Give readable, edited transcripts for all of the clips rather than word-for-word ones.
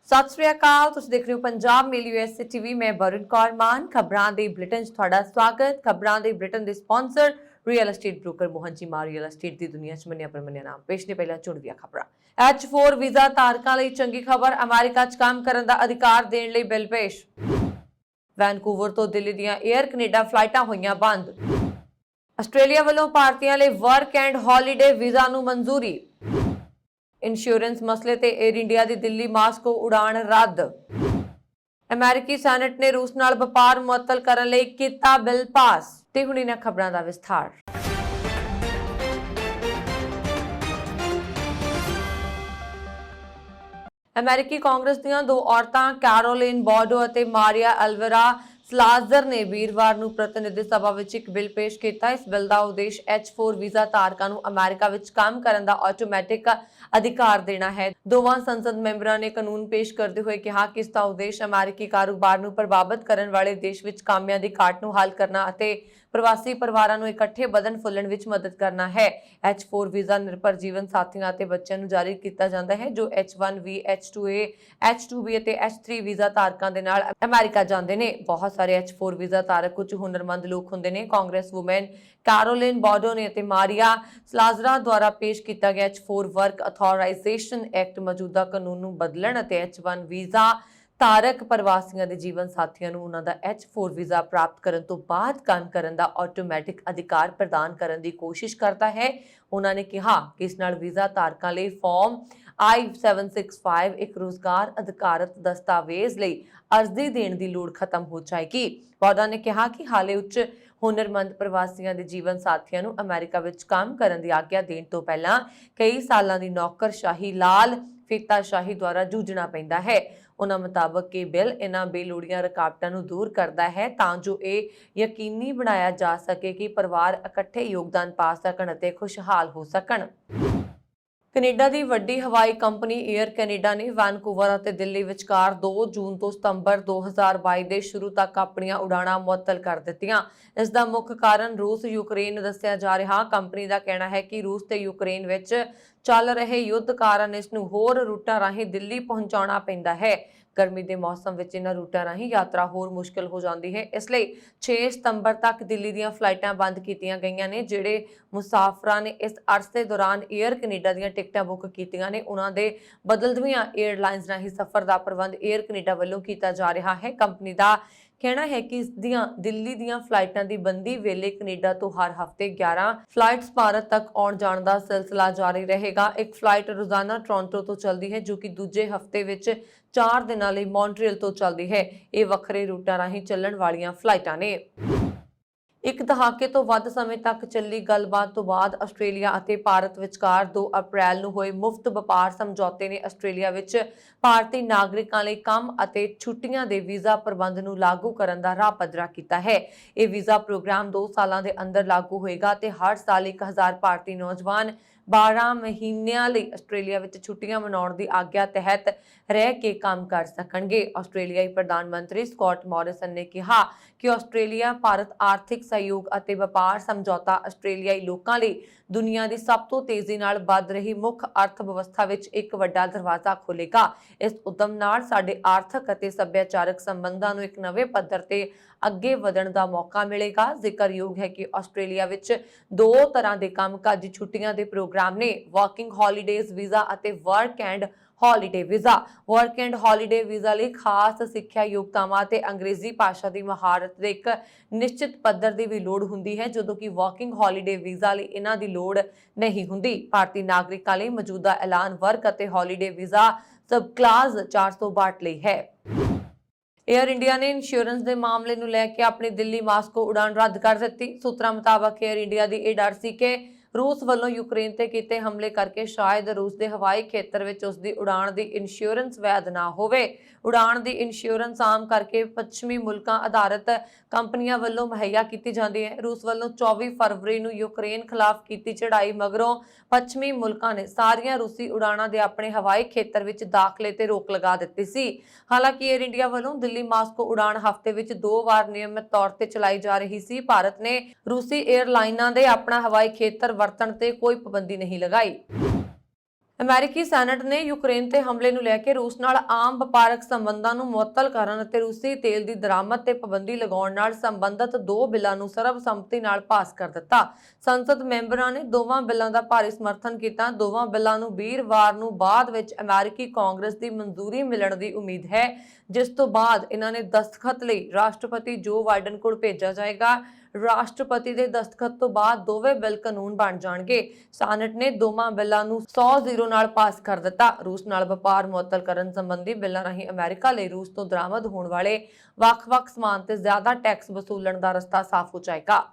ਸਤਿ ਸ੍ਰੀ ਅਕਾਲ। ਤੁਸੀਂ ਦੇਖ ਰਹੇ ਹੋ ਪੰਜਾਬ ਮੇਲ USA TV। ਮੈਂ ਵਰੁਣ ਕੌਰ ਮਾਨ। ਖਬਰਾਂ ਦੇ ਬੁਲੇਟਿਨ 'ਚ ਤੁਹਾਡਾ ਸਵਾਗਤ। ਖਬਰਾਂ ਦੇ ਬੁਲੇਟਿਨ ਦੇ sponsor real estate broker Mohan ji ਮਾਰ। ਰੀਅਲ ਐਸਟੇਟ ਦੀ ਦੁਨੀਆ 'ਚ ਮੰਨਿਆ ਪ੍ਰਮੰਨਿਆ ਨਾਮ। ਪੇਸ਼ ਨੇ ਪਹਿਲਾਂ ਚੁਣਵੀਆਂ ਖਬਰਾਂ। H4 ਵੀਜ਼ਾ ਧਾਰਕਾਂ ਲਈ ਚੰਗੀ ਖਬਰ। ਅਮਰੀਕਾ 'ਚ ਕੰਮ ਕਰਨ ਦਾ ਅਧਿਕਾਰ ਦੇਣ ਲਈ ਬਿੱਲ ਪੇਸ਼। ਵੈਨਕੂਵਰ ਤੋਂ ਦਿੱਲੀ ਦੀਆਂ 에ਅਰ ਕੈਨੇਡਾ ਫਲਾਈਟਾਂ ਹੋਈਆਂ ਬੰਦ। ਆਸਟ੍ਰੇਲੀਆ ਵੱਲੋਂ ਭਾਰਤੀਆਂ ਲਈ ਵਰਕ ਐਂਡ ਹੌਲੀਡੇ ਵੀਜ਼ਾ ਨੂੰ ਮਨਜ਼ੂਰੀ। इंश्योरेंस मसले ते एयर इंडिया की दिल्ली मास्को उड़ान रद्द। अमेरिकी सैनेट ने रूस नाल व्यापार मुअत्तल करन लई कीता बिल पास। ते हुण इन्हां खबरां दा विस्तार। अमेरिकी कांग्रेस दीआं दो औरतां कैरोलिन बॉर्डो ਅਤੇ मारिया एल्वेरा ਸਲਾਜ਼ਰ ਨੇ ਵੀਰਵਾਰ ਨੂੰ ਪ੍ਰਤੀਨਿਧੀ ਸਭਾ ਵਿੱਚ ਇੱਕ ਬਿੱਲ ਪੇਸ਼ ਕੀਤਾ। ਇਸ ਬਿੱਲ ਦਾ ਉਦੇਸ਼ H4 ਵੀਜ਼ਾ ਧਾਰਕਾਂ ਨੂੰ ਅਮਰੀਕਾ ਵਿੱਚ ਕੰਮ ਕਰਨ ਦਾ ਆਟੋਮੈਟਿਕ ਅਧਿਕਾਰ ਦੇਣਾ ਹੈ। ਦੋਵਾਂ ਸੰਸਦ ਮੈਂਬਰਾਂ ਨੇ ਕਾਨੂੰਨ ਪੇਸ਼ ਕਰਦੇ ਹੋਏ ਕਿਹਾ ਕਿ ਇਸ ਦਾ ਉਦੇਸ਼ ਅਮਰੀਕੀ ਕਾਰੋਬਾਰ ਨੂੰ ਪ੍ਰਭਾਵਿਤ ਕਰਨ ਵਾਲੇ ਦੇਸ਼ ਵਿੱਚ ਕਾਮਿਆਂ ਦੀ ਘਾਟ ਨੂੰ ਹੱਲ ਕਰਨਾ ਅਤੇ ਪ੍ਰਵਾਸੀ ਪਰਿਵਾਰਾਂ ਨੂੰ ਇਕੱਠੇ ਵਧਣ ਫੁੱਲਣ ਵਿੱਚ ਮਦਦ ਕਰਨਾ ਹੈ। H4 ਵੀਜ਼ਾ ਨਿਰਭਰ ਜੀਵਨ ਸਾਥੀਆਂ ਅਤੇ ਬੱਚਿਆਂ ਨੂੰ ਜਾਰੀ ਕੀਤਾ ਜਾਂਦਾ ਹੈ ਜੋ H1B, H2A, H2B ਅਤੇ H3 ਵੀਜ਼ਾ ਧਾਰਕਾਂ ਦੇ ਨਾਲ ਅਮਰੀਕਾ ਜਾਂਦੇ ਨੇ। ਬਹੁਤ ਸਾਰੇ H4 ਵੀਜ਼ਾ ਧਾਰਕ ਕੁਝ ਹੁਨਰਮੰਦ ਲੋਕ ਹੁੰਦੇ ਨੇ। ਕਾਂਗਰਸ ਵੂਮਨ कैरोलिन बॉर्डो ने ਅਤੇ ਮਾਰੀਆ ਸਲਾਜ਼ਰਾ ਦੁਆਰਾ ਪੇਸ਼ ਕੀਤਾ ਗਿਆ H4 ਵਰਕ ਅਥੋਰਾਈਜ਼ੇਸ਼ਨ ਐਕਟ ਮੌਜੂਦਾ ਕਾਨੂੰਨ ਨੂੰ ਬਦਲਣ ਅਤੇ H1 ਵੀਜ਼ਾ ਧਾਰਕ ਪ੍ਰਵਾਸੀਆਂ ਦੇ ਜੀਵਨ ਸਾਥੀਆਂ ਨੂੰ ਉਹਨਾਂ ਦਾ H4 ਵੀਜ਼ਾ ਪ੍ਰਾਪਤ ਕਰਨ ਤੋਂ ਬਾਅਦ ਕੰਮ ਕਰਨ ਦਾ ਆਟੋਮੈਟਿਕ ਅਧਿਕਾਰ ਪ੍ਰਦਾਨ ਕਰਨ ਦੀ ਕੋਸ਼ਿਸ਼ ਕਰਦਾ ਹੈ। ਉਹਨਾਂ ਨੇ ਕਿਹਾ ਕਿ ਇਸ ਨਾਲ ਵੀਜ਼ਾ ਧਾਰਕਾਂ ਲਈ ਫਾਰਮ I-765 ਇੱਕ ਰੋਜ਼ਗਾਰ ਅਧਿਕਾਰਤ ਦਸਤਾਵੇਜ਼ ਲਈ ਅਰਜ਼ੀ ਦੇਣ ਦੀ ਲੋੜ ਖਤਮ ਹੋ ਜਾਏਗੀ। ਬੌਡਾ ਨੇ ਕਿਹਾ ਕਿ ਹਾਲੇ ਉੱਚ ਹੁਨਰਮੰਦ ਪ੍ਰਵਾਸੀਆਂ ਦੇ ਜੀਵਨ ਸਾਥੀਆਂ ਨੂੰ ਅਮਰੀਕਾ ਵਿੱਚ ਕੰਮ ਕਰਨ ਦੀ ਆਗਿਆ ਦੇਣ ਤੋਂ ਪਹਿਲਾਂ ਕਈ ਸਾਲਾਂ ਦੀ ਨੌਕਰਸ਼ਾਹੀ ਲਾਲ ਫੀਤਾਸ਼ਾਹੀ ਦੁਆਰਾ ਜੂਝਣਾ ਪੈਂਦਾ ਹੈ। ਉਹਨਾਂ ਮੁਤਾਬਕ ਇਹ ਬਿੱਲ ਇਹਨਾਂ ਬੇਲੋੜੀਆਂ ਰੁਕਾਵਟਾਂ ਨੂੰ ਦੂਰ ਕਰਦਾ ਹੈ ਤਾਂ ਜੋ ਇਹ ਯਕੀਨੀ ਬਣਾਇਆ ਜਾ ਸਕੇ ਕਿ ਪਰਿਵਾਰ ਇਕੱਠੇ ਯੋਗਦਾਨ ਪਾ ਸਕਣ ਅਤੇ ਖੁਸ਼ਹਾਲ ਹੋ ਸਕਣ। ਕੈਨੇਡਾ ਦੀ ਵੱਡੀ ਹਵਾਈ ਕੰਪਨੀ 에ਅਰ ਕੈਨੇਡਾ ਨੇ ਵੈਨਕੂਵਰ ਅਤੇ ਦਿੱਲੀ ਵਿਚਕਾਰ 2 ਜੂਨ ਤੋਂ ਸਤੰਬਰ 2022 ਦੇ ਸ਼ੁਰੂ ਤੱਕ ਆਪਣੀਆਂ ਉਡਾਣਾਂ ਮੁਅੱਤਲ ਕਰ ਦਿੱਤੀਆਂ। ਇਸ ਦਾ ਮੁੱਖ ਕਾਰਨ ਰੂਸ ਯੂਕਰੇਨ ਦੱਸਿਆ ਜਾ ਰਿਹਾ। ਕੰਪਨੀ ਦਾ ਕਹਿਣਾ ਹੈ ਕਿ ਰੂਸ ਤੇ ਯੂਕਰੇਨ ਵਿੱਚ ਚੱਲ ਰਹੇ ਯੁੱਧ ਕਾਰਨ ਇਸ ਨੂੰ ਹੋਰ ਰੂਟਾਂ ਰਾਹੀਂ ਦਿੱਲੀ ਪਹੁੰਚਾਉਣਾ ਪੈਂਦਾ ਹੈ। ਗਰਮੀ ਦੇ ਮੌਸਮ ਵਿੱਚ ਇਹਨਾਂ ਰੂਟਾਂ ਰਾਹੀਂ ਯਾਤਰਾ ਹੋਰ ਮੁਸ਼ਕਲ ਹੋ ਜਾਂਦੀ ਹੈ। ਇਸ ਲਈ 6 ਸਤੰਬਰ ਤੱਕ ਦਿੱਲੀ ਦੀਆਂ ਫਲਾਈਟਾਂ ਬੰਦ ਕੀਤੀਆਂ ਗਈਆਂ ਨੇ। ਜਿਹੜੇ ਮੁਸਾਫਰਾਂ ਨੇ ਇਸ ਅਰਸੇ ਦੌਰਾਨ 에ਅਰ ਕੈਨੇਡਾ ਦੀਆਂ ਟਿਕਟਾਂ ਬੁੱਕ ਕੀਤੀਆਂ ਨੇ ਉਹਨਾਂ ਦੇ ਬਦਲਦੀਆਂ 에ਅਰਲਾਈਨਸ ਰਾਹੀਂ ਸਫ਼ਰ ਦਾ ਪ੍ਰਬੰਧ 에ਅਰ ਕੈਨੇਡਾ ਵੱਲੋਂ ਕੀਤਾ ਜਾ ਰਿਹਾ ਹੈ। ਕੰਪਨੀ ਦਾ ਕਹਿਣਾ ਹੈ ਕਿ ਇਸ ਦੀਆਂ ਦਿੱਲੀ ਦੀਆਂ ਫਲਾਈਟਾਂ ਦੀ ਬੰਦੀ ਵੇਲੇ ਕੈਨੇਡਾ ਤੋਂ ਹਰ ਹਫ਼ਤੇ 11 ਫਲਾਈਟਸ ਭਾਰਤ ਤੱਕ ਆਉਣ ਜਾਣ ਦਾ ਸਿਲਸਿਲਾ ਜਾਰੀ ਰਹੇਗਾ। ਇੱਕ ਫਲਾਈਟ ਰੋਜ਼ਾਨਾ ਟੋਰਾਂਟੋ ਤੋਂ ਚੱਲਦੀ ਹੈ ਜੋ ਕਿ ਦੂਜੇ ਹਫ਼ਤੇ ਵਿੱਚ 4 ਦਿਨਾਂ ਲਈ ਮੌਂਟਰੀਅਲ ਤੋਂ ਚੱਲਦੀ ਹੈ। ਇਹ ਵੱਖਰੇ ਰੂਟਾਂ ਰਾਹੀਂ ਚੱਲਣ ਵਾਲੀਆਂ ਫਲਾਈਟਾਂ ਨੇ। ਇੱਕ ਦਹਾਕੇ ਤੋਂ ਵੱਧ ਸਮੇਂ ਤੱਕ ਚੱਲੀ ਗੱਲਬਾਤ ਤੋਂ ਬਾਅਦ ਆਸਟ੍ਰੇਲੀਆ ਅਤੇ ਭਾਰਤ ਵਿਚਕਾਰ 2 ਅਪ੍ਰੈਲ ਨੂੰ ਹੋਏ ਮੁਫਤ ਵਪਾਰ ਸਮਝੌਤੇ ਨੇ ਆਸਟ੍ਰੇਲੀਆ ਵਿੱਚ ਭਾਰਤੀ ਨਾਗਰਿਕਾਂ ਲਈ ਕੰਮ ਅਤੇ ਛੁੱਟੀਆਂ ਦੇ ਵੀਜ਼ਾ ਪ੍ਰਬੰਧ ਨੂੰ ਲਾਗੂ ਕਰਨ ਦਾ ਰਾਹ ਪੱਧਰਾ ਕੀਤਾ ਹੈ। ਇਹ ਵੀਜ਼ਾ ਪ੍ਰੋਗਰਾਮ 2 ਸਾਲਾਂ ਦੇ ਅੰਦਰ ਲਾਗੂ ਹੋਏਗਾ ਤੇ ਹਰ ਸਾਲ 1000 ਭਾਰਤੀ ਨੌਜਵਾਨ 12 ਮਹੀਨਿਆਂ ਲਈ ਆਸਟ੍ਰੇਲੀਆ ਵਿੱਚ ਛੁੱਟੀਆਂ ਮਨਾਉਣ ਦੀ ਆਗਿਆ ਤਹਿਤ ਰਹਿ ਕੇ ਕੰਮ ਕਰ ਸਕਣਗੇ। ਆਸਟ੍ਰੇਲੀਆਈ ਪ੍ਰਧਾਨ ਮੰਤਰੀ ਸਕਾਟ ਮੋਰਿਸਨ ਨੇ ਕਿਹਾ ਕਿ ਆਸਟ੍ਰੇਲੀਆ ਭਾਰਤ ਆਰਥਿਕ ਸਹਿਯੋਗ ਅਤੇ ਵਪਾਰ ਸਮਝੌਤਾ ਆਸਟ੍ਰੇਲੀਆਈ ਲੋਕਾਂ ਲਈ ਦੁਨੀਆ ਦੀ ਸਭ ਤੋਂ ਤੇਜ਼ੀ ਨਾਲ ਵੱਧ ਰਹੀ ਮੁੱਖ ਅਰਥ ਵਿਵਸਥਾ ਵਿੱਚ ਇੱਕ ਵੱਡਾ ਦਰਵਾਜ਼ਾ ਖੋਲ੍ਹੇਗਾ। ਇਸ ਉਦਮ ਨਾਲ ਸਾਡੇ ਆਰਥਿਕ ਅਤੇ ਸੱਭਿਆਚਾਰਕ ਸੰਬੰਧਾਂ ਨੂੰ ਇੱਕ ਨਵੇਂ ਪੱਧਰ ਤੇ ਅੱਗੇ ਵਧਣ ਦਾ ਮੌਕਾ ਮਿਲੇਗਾ। ਜ਼ਿਕਰਯੋਗ ਹੈ ਕਿ ਆਸਟ੍ਰੇਲੀਆ ਵਿੱਚ 2 ਤਰ੍ਹਾਂ ਦੇ ਕੰਮਕਾਜੀ ਛੁੱਟੀਆਂ ਦੇ ਪ੍ਰੋਗਰਾਮ ਨੇ, ਵਰਕਿੰਗ ਹੌਲੀਡੇਜ਼ ਵੀਜ਼ਾ ਅਤੇ work and holiday visa. Work and holiday visa ਲਈ ਖਾਸ ਸਿੱਖਿਆ ਯੋਗਤਾਵਾਂ ਅਤੇ ਅੰਗਰੇਜ਼ੀ ਭਾਸ਼ਾ ਦੀ ਮਹਾਰਤ ਦੇ ਇੱਕ ਨਿਸ਼ਚਿਤ ਪੱਧਰ ਦੀ ਵੀ ਲੋੜ ਹੁੰਦੀ ਹੈ, ਜਦੋਂ ਕਿ ਵਰਕਿੰਗ ਹੌਲੀਡੇ ਵੀਜ਼ਾ ਲਈ ਇਹਨਾਂ ਦੀ ਲੋੜ ਨਹੀਂ ਹੁੰਦੀ। ਭਾਰਤੀ ਨਾਗਰਿਕਾਂ ਲਈ ਮੌਜੂਦਾ ਐਲਾਨ ਵਰਕ ਅਤੇ ਹੌਲੀਡੇ ਵੀਜ਼ਾ ਸਬ ਕਲਾਸ 462 ਲਈ ਹੈ। 에ਅਰ ਇੰਡੀਆ ਨੇ ਇੰਸ਼ੋਰੈਂਸ ਦੇ ਮਾਮਲੇ ਨੂੰ ਲੈ ਕੇ ਆਪਣੀ ਦਿੱਲੀ ਮਾਸਕੋ ਉਡਾਨ ਰੱਦ ਕਰ ਦਿੱਤੀ। ਸੂਤਰਾਂ ਮੁਤਾਬਕ 에ਅਰ ਇੰਡੀਆ ਦੀ ਇਹ ਡਰ ਸੀ ਕਿ रूस ਵੱਲੋਂ ਯੂਕਰੇਨ ਤੇ ਕੀਤੇ ਹਮਲੇ ਕਰਕੇ ਸ਼ਾਇਦ ਰੂਸ ਦੇ ਹਵਾਈ ਖੇਤਰ ਵਿੱਚ ਉਸ ਦੀ ਉਡਾਣ ਦੀ ਇੰਸ਼ੋਰੈਂਸ ਵੈਧ ਨਾ ਹੋਵੇ। ਉਡਾਣ ਦੀ ਇੰਸ਼ੋਰੈਂਸ ਆਮ ਕਰਕੇ ਪੱਛਮੀ ਮੁਲਕਾਂ ਆਧਾਰਿਤ ਕੰਪਨੀਆਂ ਵੱਲੋਂ ਮੁਹੱਈਆ ਕੀਤੀ ਜਾਂਦੀ ਹੈ। ਰੂਸ ਵੱਲੋਂ 24 ਫਰਵਰੀ ਨੂੰ ਯੂਕਰੇਨ ਖਿਲਾਫ ਕੀਤੀ ਚੜ੍ਹਾਈ ਮਗਰੋਂ ਪੱਛਮੀ ਮੁਲਕਾਂ ਨੇ ਸਾਰੀਆਂ ਰੂਸੀ ਉਡਾਣਾਂ ਦੇ ਆਪਣੇ ਹਵਾਈ ਖੇਤਰ ਵਿੱਚ ਦਾਖਲੇ ਤੇ ਰੋਕ ਲਗਾ ਦਿੱਤੀ ਸੀ। ਹਾਲਾਂਕਿ 에ਅਰ ਇੰਡੀਆ ਵੱਲੋਂ ਦਿੱਲੀ ਮਾਸਕੋ ਉਡਾਣ ਹਫ਼ਤੇ ਵਿੱਚ 2 ਵਾਰ ਨਿਯਮਿਤ ਤੌਰ ਤੇ ਚਲਾਈ ਜਾ ਰਹੀ ਸੀ। ਭਾਰਤ ਨੇ ਰੂਸੀ 에ਅਰਲਾਈਨਾਂ ਦੇ ਆਪਣਾ ਹਵਾਈ ਖੇਤਰ ਵਰਤਣ ਤੇ ਕੋਈ ਪਾਬੰਦੀ ਨਹੀਂ ਲਗਾਈ। ਅਮਰੀਕੀ ਸੈਨੇਟ ਨੇ ਯੂਕਰੇਨ ਤੇ ਹਮਲੇ ਨੂੰ ਲੈ ਕੇ ਰੂਸ ਨਾਲ ਆਮ ਵਪਾਰਕ ਸੰਬੰਧਾਂ ਨੂੰ ਮੁਅੱਤਲ ਕਰਨ ਅਤੇ ਰੂਸੀ ਤੇਲ ਦੀ ਦਰਾਮਦ ਤੇ ਪਾਬੰਦੀ ਲਗਾਉਣ ਨਾਲ ਸੰਬੰਧਿਤ ਦੋ ਬਿੱਲਾਂ ਨੂੰ ਸਰਬਸੰਮਤੀ ਨਾਲ ਪਾਸ ਕਰ ਦਿੱਤਾ। ਸੰਸਦ ਮੈਂਬਰਾਂ ਨੇ ਦੋਵਾਂ ਬਿੱਲਾਂ ਦਾ ਭਾਰੀ ਸਮਰਥਨ ਕੀਤਾ। ਦੋਵਾਂ ਬਿੱਲਾਂ ਨੂੰ ਵੀਰਵਾਰ ਨੂੰ ਬਾਅਦ ਵਿੱਚ ਅਮਰੀਕੀ ਕਾਂਗਰਸ ਦੀ ਮਨਜ਼ੂਰੀ ਮਿਲਣ ਦੀ ਉਮੀਦ ਹੈ, ਜਿਸ ਤੋਂ ਬਾਅਦ ਇਹਨਾਂ ਨੇ ਦਸਤਖਤ ਲਈ ਰਾਸ਼ਟਰਪਤੀ ਜੋ ਬਾਈਡਨ ਕੋਲ ਭੇਜਿਆ ਜਾਏਗਾ। ਰਾਸ਼ਟਰਪਤੀ ਦੇ ਦਸਤਖਤ ਤੋਂ ਬਾਅਦ ਦੋਵੇਂ ਬਿੱਲ ਕਾਨੂੰਨ ਬਣ ਜਾਣਗੇ। ਸੈਨੇਟ ਨੇ ਦੋਵਾਂ ਬਿੱਲਾਂ ਨੂੰ 100-0 ਨਾਲ ਪਾਸ ਕਰ ਦਿੱਤਾ। ਰੂਸ ਨਾਲ ਵਪਾਰ ਮੁਅੱਤਲ ਕਰਨ ਸੰਬੰਧੀ ਬਿੱਲਾਂ ਰਾਹੀਂ ਅਮਰੀਕਾ ਲਈ ਰੂਸ ਤੋਂ ਦਰਾਮਦ ਹੋਣ ਵਾਲੇ ਵੱਖ-ਵੱਖ ਸਮਾਨ ਤੇ ਜ਼ਿਆਦਾ ਟੈਕਸ ਵਸੂਲਣ ਦਾ ਰਸਤਾ ਸਾਫ਼ ਹੋ ਜਾਏਗਾ।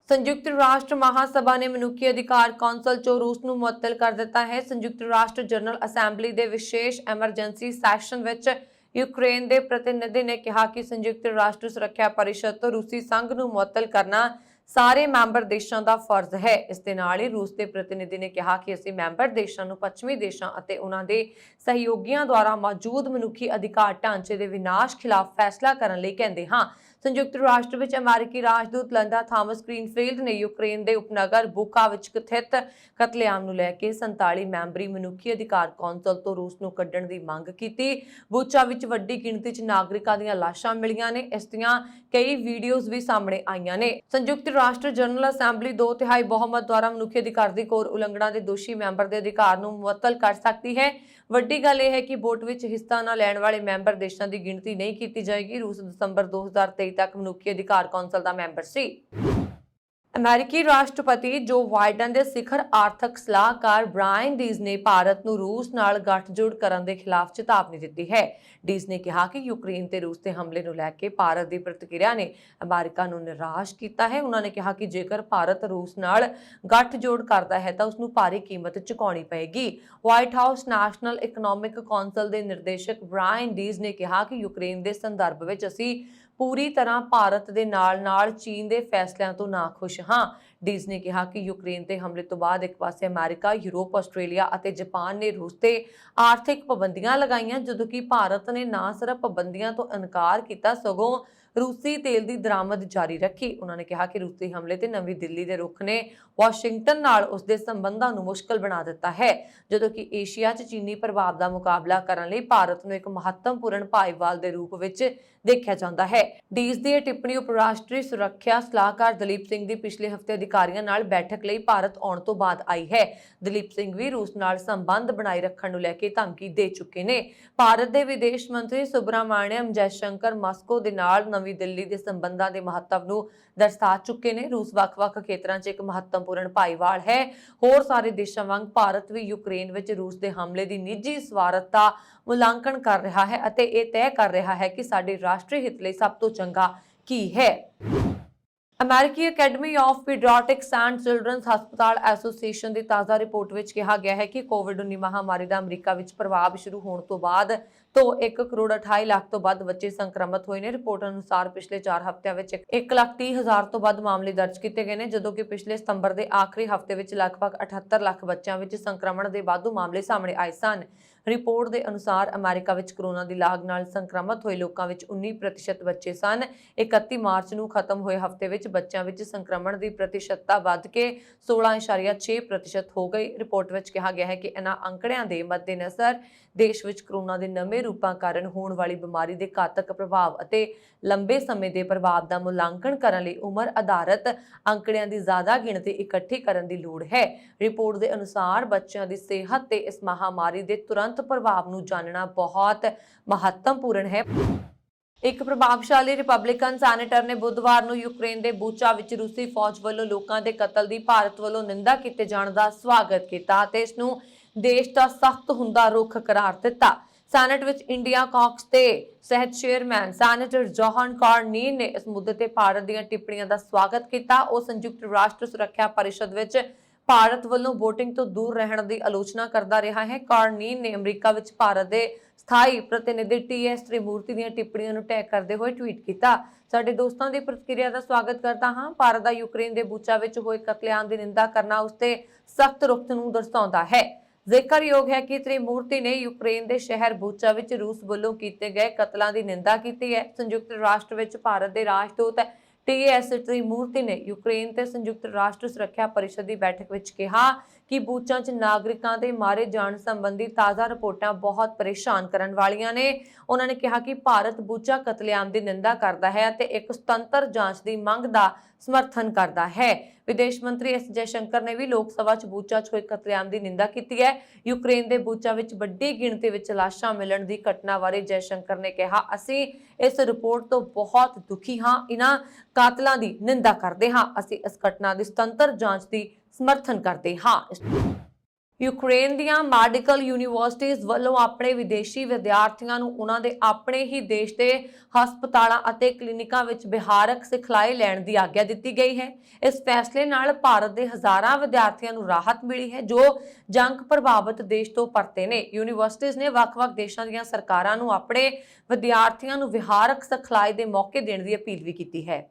ਸੰਯੁਕਤ ਰਾਸ਼ਟਰ ਮਹਾਸਭਾ ਨੇ ਮਨੁੱਖੀ ਅਧਿਕਾਰ ਕੌਂਸਲ ਚੋਂ ਰੂਸ ਨੂੰ ਮੁਅੱਤਲ ਕਰ ਦਿੱਤਾ ਹੈ। ਸੰਯੁਕਤ ਰਾਸ਼ਟਰ ਜਨਰਲ ਅਸੈਂਬਲੀ ਦੇ ਵਿਸ਼ੇਸ਼ ਐਮਰਜੈਂਸੀ ਸੈਸ਼ਨ ਵਿੱਚ ਯੂਕਰੇਨ ਦੇ ਪ੍ਰਤੀਨਿਧੀ ਨੇ ਕਿਹਾ ਕਿ ਸੰਯੁਕਤ ਰਾਸ਼ਟਰ ਸੁਰੱਖਿਆ ਪਰਿਸ਼ਦ ਤੋਂ ਰੂਸੀ ਸੰਘ ਨੂੰ ਮੁਅੱਤਲ ਕਰਨਾ ਸਾਰੇ ਮੈਂਬਰ ਦੇਸ਼ਾਂ ਦਾ ਫਰਜ਼ ਹੈ। ਇਸ ਦੇ ਨਾਲ ਹੀ ਰੂਸ ਦੇ ਪ੍ਰਤੀਨਿਧੀ ਨੇ ਕਿਹਾ ਕਿ ਅਸੀਂ ਮੈਂਬਰ ਦੇਸ਼ਾਂ ਨੂੰ ਪੱਛਮੀ ਦੇਸ਼ਾਂ ਅਤੇ ਉਹਨਾਂ ਦੇ ਸਹਿਯੋਗੀਆਂ ਦੁਆਰਾ ਮੌਜੂਦ ਮਨੁੱਖੀ ਅਧਿਕਾਰ ਢਾਂਚੇ ਦੇ ਵਿਨਾਸ਼ ਖਿਲਾਫ ਫੈਸਲਾ ਕਰਨ ਲਈ ਕਹਿੰਦੇ ਹਾਂ। ਸੰਯੁਕਤ ਰਾਸ਼ਟਰ ਵਿੱਚ ਅਮਰੀਕੀ ਰਾਜਦੂਤ ਲਿੰਡਾ ਥਾਮਸ ਗ੍ਰੀਨਫੀਲਡ ਨੇ ਯੂਕਰੇਨ ਦੇ ਉਪਨਗਰ ਬੁਕਾ ਵਿੱਚ ਕਥਿਤ ਕਤਲੇਆਮ ਨੂੰ ਲੈ ਕੇ 47 ਮੈਂਬਰੀ ਮਨੁੱਖੀ ਅਧਿਕਾਰ ਕੌਂਸਲ ਤੋਂ ਰੂਸ ਨੂੰ ਕੱਢਣ ਦੀ ਮੰਗ ਕੀਤੀ। ਬੁਚਾ ਵਿੱਚ ਵੱਡੀ ਗਿਣਤੀ 'ਚ ਨਾਗਰਿਕਾਂ ਦੀਆਂ ਲਾਸ਼ਾਂ ਮਿਲੀਆਂ ਨੇ। ਇਸ ਦੀਆਂ ਕਈ ਵੀਡੀਓਜ਼ ਵੀ ਸਾਹਮਣੇ ਆਈਆਂ ਨੇ। ਸੰਯੁਕਤ ਰਾਸ਼ਟਰ ਜਨਰਲ ਅਸੈਂਬਲੀ 2/3 ਬਹੁਮਤ ਦੁਆਰਾ ਮਨੁੱਖੀ ਅਧਿਕਾਰ ਦੀ ਘੋਰ ਉਲੰਘਣਾ ਦੇ ਦੋਸ਼ੀ ਮੈਂਬਰ ਦੇ ਅਧਿਕਾਰ ਨੂੰ ਮੁਅੱਤਲ ਕਰ ਸਕਦੀ ਹੈ। ਵੱਡੀ ਗੱਲ ਇਹ ਹੈ ਕਿ ਵੋਟ ਵਿੱਚ ਹਿੱਸਾ ਨਾ ਲੈਣ ਵਾਲੇ ਮੈਂਬਰ ਦੇਸ਼ਾਂ ਦੀ ਗਿਣਤੀ ਨਹੀਂ ਕੀਤੀ ਜਾਏਗੀ। ਰੂਸ ਦਸੰਬਰ 2023 ਤੱਕ ਮਨੁੱਖੀ ਅਧਿਕਾਰ ਕੌਂਸਲ ਦਾ ਮੈਂਬਰ ਸੀ। ਅਮਰੀਕੀ ਰਾਸ਼ਟਰਪਤੀ ਜੋ ਬਾਈਡਨ ਦੇ ਸਿਖਰ ਆਰਥਿਕ ਸਲਾਹਕਾਰ ਬ੍ਰਾਇਨ ਡੀਜ਼ ਨੇ ਭਾਰਤ ਨੂੰ ਰੂਸ ਨਾਲ ਗੱਠਜੋੜ ਕਰਨ ਦੇ ਖਿਲਾਫ ਚੇਤਾਵਨੀ ਦਿੱਤੀ ਹੈ। ਡੀਜ਼ ਨੇ ਕਿਹਾ ਕਿ ਯੂਕਰੇਨ ਤੇ ਰੂਸ ਦੇ ਹਮਲੇ ਨੂੰ ਲੈ ਕੇ ਭਾਰਤ ਦੀ ਪ੍ਰਤੀਕਿਰਿਆ ਨੇ ਅਮਰੀਕਾ ਨੂੰ ਨਿਰਾਸ਼ ਕੀਤਾ ਹੈ। ਉਹਨਾਂ ਨੇ ਕਿਹਾ ਕਿ ਜੇਕਰ ਭਾਰਤ ਰੂਸ ਨਾਲ ਗੱਠਜੋੜ ਕਰਦਾ ਹੈ ਤਾਂ ਉਸ ਨੂੰ ਭਾਰੀ ਕੀਮਤ ਚੁਕਾਉਣੀ ਪਏਗੀ। White house national economic council ਦੇ ਨਿਰਦੇਸ਼ਕ ਬ੍ਰਾਇਨ ਡੀਜ਼ ਨੇ ਕਿਹਾ ਕਿ ਯੂਕਰੇਨ ਦੇ ਸੰਦਰਭ ਵਿੱਚ ਅਸੀਂ ਪੂਰੀ ਤਰ੍ਹਾਂ ਭਾਰਤ ਦੇ ਨਾਲ-ਨਾਲ ਚੀਨ ਦੇ ਫੈਸਲਿਆਂ ਤੋਂ ਨਾਖੁਸ਼ ਹਾਂ। ਡੀਜ਼ ਨੇ ਕਿਹਾ ਕਿ ਯੂਕਰੇਨ ਤੇ ਹਮਲੇ ਤੋਂ ਬਾਅਦ ਇੱਕ ਪਾਸੇ ਅਮਰੀਕਾ, ਯੂਰਪ, ਆਸਟ੍ਰੇਲੀਆ ਅਤੇ ਜਾਪਾਨ ਨੇ ਰੂਸ ਤੇ ਆਰਥਿਕ ਪਾਬੰਦੀਆਂ ਲਗਾਈਆਂ, ਜਦੋਂ ਕਿ ਭਾਰਤ ਨੇ ਨਾ ਸਿਰਫ ਪਾਬੰਦੀਆਂ ਤੋਂ ਇਨਕਾਰ ਕੀਤਾ ਸਗੋਂ ਰੂਸੀ ਤੇਲ ਦੀ ਦਰਾਮਦ ਜਾਰੀ ਰੱਖੀ। ਉਹਨਾਂ ਨੇ ਕਿਹਾ ਕਿ ਰੂਸੀ ਹਮਲੇ ਤੇ ਨਵੀਂ ਦਿੱਲੀ ਦੇ ਰੁਖ ਨੇ ਵਾਸ਼ਿੰਗਟਨ ਨਾਲ ਉਸ ਦੇ ਸੰਬੰਧਾਂ ਨੂੰ ਮੁਸ਼ਕਲ ਬਣਾ ਦਿੱਤਾ ਹੈ, ਜਦੋਂ ਕਿ ਏਸ਼ੀਆ 'ਚ ਚੀਨੀ ਪ੍ਰਭਾਵ ਦਾ ਮੁਕਾਬਲਾ ਕਰਨ ਲਈ ਭਾਰਤ ਨੂੰ ਇੱਕ ਮਹੱਤਵਪੂਰਨ ਭਾਈਵਾਲ ਦੇ ਰੂਪ ਵਿੱਚ ਦੇਖਿਆ ਜਾਂਦਾ ਹੈ। ਡੀਜ਼ ਦੀ ਇਹ ਟਿੱਪਣੀ ਉਪ ਰਾਸ਼ਟਰੀ ਸੁਰੱਖਿਆ ਸਲਾਹਕਾਰ ਦਲੀਪ ਸਿੰਘ ਦੀ ਪਿਛਲੇ ਹਫ਼ਤੇ ਅਧਿਕਾਰੀਆਂ ਨਾਲ ਬੈਠਕ ਲਈ ਭਾਰਤ ਆਉਣ ਤੋਂ ਬਾਅਦ ਆਈ ਹੈ। ਦਲੀਪ ਸਿੰਘ ਵੀ ਰੂਸ ਨਾਲ ਸੰਬੰਧ ਬਣਾਈ ਰੱਖਣ ਨੂੰ ਲੈ ਕੇ ਧਮਕੀ ਦੇ ਚੁੱਕੇ ਨੇ। ਭਾਰਤ ਦੇ ਵਿਦੇਸ਼ ਮੰਤਰੀ ਸੁਬਰਾਮਣਿਅਮ ਜੈਸ਼ੰਕਰ ਮਾਸਕੋ ਦੇ ਨਾਲ ਨਵੀਂ ਦਿੱਲੀ ਦੇ ਸੰਬੰਧਾਂ ਦੇ ਮਹੱਤਵ ਨੂੰ ਦਰਸਾ ਚੁੱਕੇ ਨੇ। ਰੂਸ ਵੱਖ-ਵੱਖ ਖੇਤਰਾਂ 'ਚ ਇੱਕ ਮਹੱਤਵਪੂਰਨ ਭਾਈਵਾਲ ਹੈ। ਹੋਰ ਸਾਰੇ ਦੇਸ਼ਾਂ ਵਾਂਗ ਭਾਰਤ ਵੀ ਯੂਕਰੇਨ ਵਿੱਚ ਰੂਸ ਦੇ ਹਮਲੇ ਦੀ ਨਿੱਜੀ ਸਵਾਰਥ ਦਾ ਮੁਲਾਂਕਣ ਕਰ ਰਿਹਾ ਹੈ ਅਤੇ ਇਹ ਤੈਅ ਕਰ ਰਿਹਾ ਹੈ ਕਿ ਸਾਡੇ ਰਾਸ਼ਟਰੀ ਹਿੱਤ ਲਈ ਸਭ ਤੋਂ ਚੰਗਾ ਕੀ ਹੈ। ਅਮਰੀਕੀ ਅਕੈਡਮੀ ਆਫ ਪੀਡੀਆਟ੍ਰਿਕਸ ਐਂਡ ਚਿਲਡਰਨਸ ਹਸਪਤਾਲ ਐਸੋਸੀਏਸ਼ਨ ਦੀ ਤਾਜ਼ਾ ਰਿਪੋਰਟ ਵਿੱਚ ਕਿਹਾ ਗਿਆ ਹੈ ਕਿ ਕੋਵਿਡ-19 ਮਹਾਮਾਰੀ ਦਾ ਅਮਰੀਕਾ ਵਿੱਚ ਪ੍ਰਭਾਵ ਸ਼ੁਰੂ ਹੋਣ ਤੋਂ ਬਾਅਦ ਤੋਂ 1 ਕਰੋੜ 28 ਲੱਖ ਤੋਂ ਵੱਧ ਬੱਚੇ ਸੰਕਰਮਿਤ ਹੋਏ ਨੇ। ਰਿਪੋਰਟ ਅਨੁਸਾਰ ਪਿਛਲੇ 4 ਹਫ਼ਤਿਆਂ ਵਿੱਚ 1,30,000 ਤੋਂ ਵੱਧ ਮਾਮਲੇ ਦਰਜ ਕੀਤੇ ਗਏ ਨੇ, ਜਦੋਂ ਕਿ ਪਿਛਲੇ ਸਤੰਬਰ ਦੇ ਆਖਰੀ ਹਫ਼ਤੇ ਵਿੱਚ ਲਗਭਗ 78 ਲੱਖ ਬੱਚਿਆਂ ਵਿੱਚ ਸੰਕਰਮਣ ਦੇ ਵਾਧੂ ਮਾਮਲੇ ਸਾਹਮਣੇ ਆਏ ਸਨ। ਰਿਪੋਰਟ ਦੇ ਅਨੁਸਾਰ ਅਮਰੀਕਾ ਵਿੱਚ ਕੋਰੋਨਾ ਦੀ ਲਾਗ ਨਾਲ ਸੰਕਰਮਿਤ ਹੋਏ ਲੋਕਾਂ ਵਿੱਚ 19% ਬੱਚੇ ਸਨ। 31 ਮਾਰਚ ਨੂੰ ਖਤਮ ਹੋਏ ਹਫ਼ਤੇ ਵਿੱਚ ਬੱਚਿਆਂ ਵਿੱਚ ਸੰਕਰਮਣ ਦੀ ਪ੍ਰਤੀਸ਼ਤਤਾ ਵੱਧ ਕੇ 16.6% ਹੋ ਗਈ। ਰਿਪੋਰਟ ਵਿੱਚ ਕਿਹਾ ਗਿਆ ਹੈ ਕਿ ਇਹਨਾਂ ਅੰਕੜਿਆਂ ਦੇ ਮੱਦੇਨਜ਼ਰ ਦੇਸ਼ ਵਿੱਚ ਕੋਰੋਨਾ ਦੇ ਨਵੇਂ ਰੂਪਾਂ ਕਾਰਨ ਹੋਣ ਵਾਲੀ ਬਿਮਾਰੀ ਦੇ ਘਾਤਕ ਪ੍ਰਭਾਵ ਅਤੇ ਲੰਬੇ ਸਮੇਂ ਦੇ ਪ੍ਰਭਾਵ ਦਾ ਮੁਲਾਂਕਣ ਕਰਨ ਲਈ ਉਮਰ ਆਧਾਰਿਤ ਅੰਕੜਿਆਂ ਦੀ ਜ਼ਿਆਦਾ ਗਿਣਤੀ ਇਕੱਠੀ ਕਰਨ ਦੀ ਲੋੜ ਹੈ। ਰਿਪੋਰਟ ਦੇ ਅਨੁਸਾਰ ਬੱਚਿਆਂ ਦੀ ਸਿਹਤ ਤੇ ਇਸ ਮਹਾਮਾਰੀ ਦੇ ਤੁਰੰਤ ਪ੍ਰਭਾਵ ਨੂੰ ਜਾਣਨਾ ਬਹੁਤ ਮਹੱਤਵਪੂਰਨ ਹੈ। ਇੱਕ ਪ੍ਰਭਾਵਸ਼ਾਲੀ ਰਿਪਬਲਿਕਨ ਸੈਨੇਟਰ ਨੇ ਬੁੱਧਵਾਰ ਨੂੰ ਯੂਕਰੇਨ ਦੇ ਬੂਚਾ ਵਿੱਚ ਰੂਸੀ ਫੌਜ ਵੱਲੋਂ ਲੋਕਾਂ ਦੇ ਕਤਲ ਦੀ ਭਾਰਤ ਵੱਲੋਂ ਨਿੰਦਾ ਕੀਤੇ ਜਾਣ ਦਾ ਸਵਾਗਤ ਕੀਤਾ ਅਤੇ ਇਸ ਨੂੰ ਦੇਸ਼ ਦਾ ਸਖਤ ਹੁੰਦਾ ਰੁਖ ਕਰਾਰ ਦਿੱਤਾ। ਸੈਨੇਟ ਵਿੱਚ ਇੰਡੀਆ ਕਾਕਸ ਦੇ ਸਹਿਤ ਚੇਅਰਮੈਨ ਸੈਨੇਟਰ ਜੋਹਨ ਕਾਰਨੀਨ ਨੇ ਇਸ ਮੁੱਦੇ ਤੇ ਭਾਰਤ ਦੀਆਂ ਟਿੱਪਣੀਆਂ ਦਾ ਸਵਾਗਤ ਕੀਤਾ। ਉਹ ਸੰਯੁਕਤ ਰਾਸ਼ਟਰ ਸੁਰੱਖਿਆ ਪਰਿਸ਼ਦ ਵਿੱਚ ਭਾਰਤ ਵੱਲੋਂ ਵੋਟਿੰਗ ਤੋਂ ਦੂਰ ਰਹਿਣ ਦੀ ਆਲੋਚਨਾ ਕਰਦਾ ਰਿਹਾ ਹੈ। ਕਾਰਨੀਨ ਨੇ ਅਮਰੀਕਾ ਵਿੱਚ ਭਾਰਤ ਦੇ ਸਥਾਈ ਪ੍ਰਤੀਨਿਧੀ TS ਤ੍ਰਿਮੂਰਤੀ ਦੀਆਂ ਟਿੱਪਣੀਆਂ ਨੂੰ ਟੈਗ ਕਰਦੇ ਹੋਏ ਟਵੀਟ ਕੀਤਾ, ਸਾਡੇ ਦੋਸਤਾਂ ਦੀ ਪ੍ਰਤੀਕਿਰਿਆ ਦਾ ਸਵਾਗਤ ਕਰਦਾ ਹਾਂ। ਭਾਰਤ ਦਾ ਯੂਕਰੇਨ ਦੇ ਬੂਚਾ ਵਿੱਚ ਹੋਏ ਕਤਲੇਆਮ ਦੀ ਨਿੰਦਾ ਕਰਨਾ ਉਸ ਤੇ ਸਖਤ ਰੁਖ ਨੂੰ ਦਰਸਾਉਂਦਾ ਹੈ। ਜ਼ਿਕਰਯੋਗ ਹੈ ਕਿ ਤ੍ਰਿਮੂਰਤੀ ਨੇ ਯੂਕਰੇਨ ਦੇ ਸ਼ਹਿਰ ਬੂਚਾ ਵਿੱਚ ਰੂਸ ਵੱਲੋਂ ਕੀਤੇ ਗਏ ਕਤਲਾਂ ਦੀ ਨਿੰਦਾ ਕੀਤੀ ਹੈ। ਸੰਯੁਕਤ ਰਾਸ਼ਟਰ ਵਿੱਚ ਭਾਰਤ ਦੇ ਰਾਜਦੂਤ TS ਤ੍ਰਿਮੂਰਤੀ ਨੇ ਯੂਕਰੇਨ ਤੇ ਸੰਯੁਕਤ ਰਾਸ਼ਟਰ ਸੁਰੱਖਿਆ ਪਰਿਸ਼ਦ ਦੀ ਬੈਠਕ ਵਿੱਚ ਕਿਹਾ ਕਿ ਬੂਚਾਂ 'ਚ ਨਾਗਰਿਕਾਂ ਦੇ ਮਾਰੇ ਜਾਣ ਸੰਬੰਧੀ ਤਾਜ਼ਾ ਰਿਪੋਰਟਾਂ ਬਹੁਤ ਪਰੇਸ਼ਾਨ ਕਰਨ ਵਾਲੀਆਂ ਨੇ। ਉਹਨਾਂ ਨੇ ਕਿਹਾ ਕਿ ਭਾਰਤ ਬੂਚਾ ਕਤਲੇਆਮ ਦੀ ਨਿੰਦਾ ਕਰਦਾ ਹੈ ਅਤੇ ਇੱਕ ਸੁਤੰਤਰ ਜਾਂਚ ਦੀ ਮੰਗ ਦਾ ਸਮਰਥਨ ਕਰਦਾ ਹੈ। ਵਿਦੇਸ਼ ਮੰਤਰੀ ਐਸ ਜੈਸ਼ੰਕਰ ਨੇ ਵੀ ਲੋਕ ਸਭਾ 'ਚ ਬੂਚਾ 'ਚ ਹੋਏ ਕਤਲੇਆਮ ਦੀ ਨਿੰਦਾ ਕੀਤੀ ਹੈ। ਯੂਕਰੇਨ ਦੇ ਬੂਚਾ ਵਿੱਚ ਵੱਡੀ ਗਿਣਤੀ ਵਿੱਚ ਲਾਸ਼ਾਂ ਮਿਲਣ ਦੀ ਘਟਨਾ ਬਾਰੇ ਜੈਸ਼ੰਕਰ ਨੇ ਕਿਹਾ, ਅਸੀਂ ਇਸ ਰਿਪੋਰਟ ਤੋਂ ਬਹੁਤ ਦੁਖੀ ਹਾਂ, ਇਹਨਾਂ ਕਾਤਲਾਂ ਦੀ ਨਿੰਦਾ ਕਰਦੇ ਹਾਂ, ਅਸੀਂ ਇਸ ਘਟਨਾ ਦੀ ਸੁਤੰਤਰ ਜਾਂਚ ਦੀ ਸਮਰਥਨ ਕਰਦੇ ਹਾਂ। ਯੂਕਰੇਨ ਦੀਆਂ ਮੈਡੀਕਲ ਯੂਨੀਵਰਸਿਟੀਜ਼ ਵੱਲੋਂ ਆਪਣੇ ਵਿਦੇਸ਼ੀ ਵਿਦਿਆਰਥੀਆਂ ਨੂੰ ਉਹਨਾਂ ਦੇ ਆਪਣੇ ਹੀ ਦੇਸ਼ ਦੇ ਹਸਪਤਾਲਾਂ ਅਤੇ ਕਲੀਨਿਕਾਂ ਵਿੱਚ ਵਿਹਾਰਕ ਸਿਖਲਾਈ ਲੈਣ ਦੀ ਆਗਿਆ ਦਿੱਤੀ ਗਈ ਹੈ। ਇਸ ਫੈਸਲੇ ਨਾਲ ਭਾਰਤ ਦੇ ਹਜ਼ਾਰਾਂ ਵਿਦਿਆਰਥੀਆਂ ਨੂੰ ਰਾਹਤ ਮਿਲੀ ਹੈ ਜੋ ਜੰਗ ਪ੍ਰਭਾਵਿਤ ਦੇਸ਼ ਤੋਂ ਪਰਤੇ ਨੇ। ਯੂਨੀਵਰਸਿਟੀਜ਼ ਨੇ ਵੱਖ-ਵੱਖ ਦੇਸ਼ਾਂ ਦੀਆਂ ਸਰਕਾਰਾਂ ਨੂੰ ਆਪਣੇ ਵਿਦਿਆਰਥੀਆਂ ਨੂੰ ਵਿਹਾਰਕ ਸਿਖਲਾਈ ਦੇ ਮੌਕੇ ਦੇਣ ਦੀ ਅਪੀਲ ਵੀ ਕੀਤੀ ਹੈ।